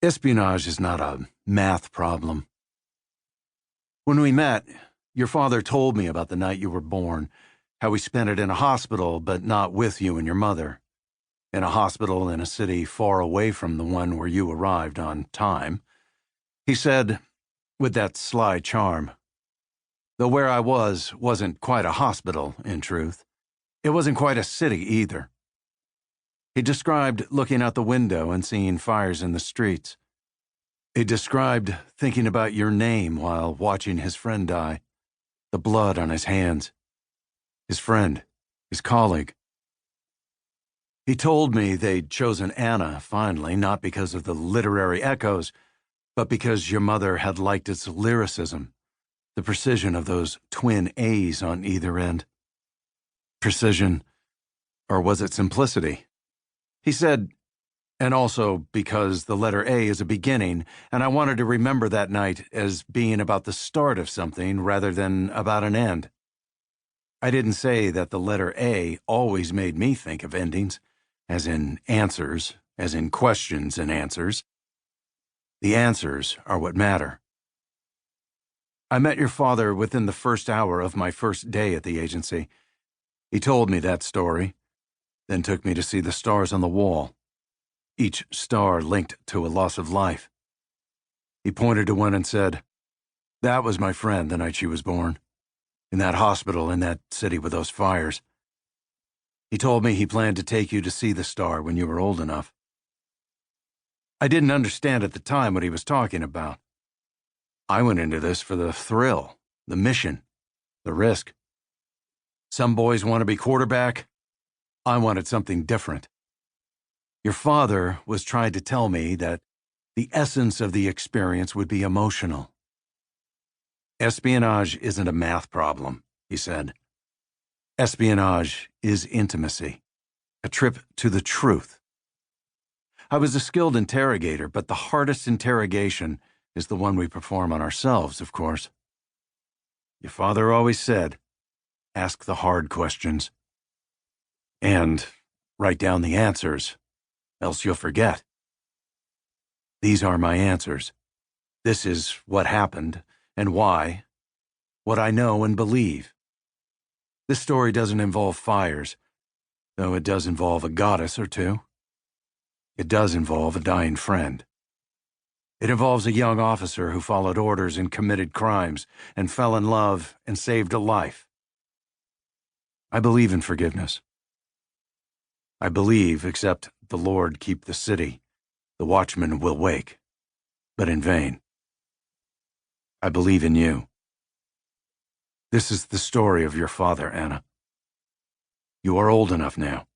Espionage is not a math problem. When we met, your father told me about the night you were born, how he spent it in a hospital, but not with you and your mother. In a hospital in a city far away from the one where you arrived on time. He said, with that sly charm, though where I wasn't quite a hospital, in truth. It wasn't quite a city either. He described looking out the window and seeing fires in the streets. He described thinking about your name while watching his friend die, the blood on his hands. His friend, his colleague. He told me they'd chosen Anna, finally, not because of the literary echoes, but because your mother had liked its lyricism, the precision of those twin A's on either end. Precision, or was it simplicity? He said, and also because the letter A is a beginning, and I wanted to remember that night as being about the start of something rather than about an end. I didn't say that the letter A always made me think of endings, as in answers, as in questions and answers. The answers are what matter. I met your father within the first hour of my first day at the agency. He told me that story, then took me to see the stars on the wall, each star linked to a loss of life. He pointed to one and said, "That was my friend the night she was born, in that hospital in that city with those fires." He told me he planned to take you to see the star when you were old enough. I didn't understand at the time what he was talking about. I went into this for the thrill, the mission, the risk. Some boys want to be quarterback. I wanted something different. Your father was trying to tell me that the essence of the experience would be emotional. Espionage isn't a math problem, he said. Espionage is intimacy, a trip to the truth. I was a skilled interrogator, but the hardest interrogation is the one we perform on ourselves, of course. Your father always said, ask the hard questions. And write down the answers, else you'll forget. These are my answers. This is what happened and why, what I know and believe. This story doesn't involve fires, though it does involve a goddess or two. It does involve a dying friend. It involves a young officer who followed orders and committed crimes and fell in love and saved a life. I believe in forgiveness. I believe, except the Lord keep the city, the watchman will wake, but in vain. I believe in you. This is the story of your father, Anna. You are old enough now.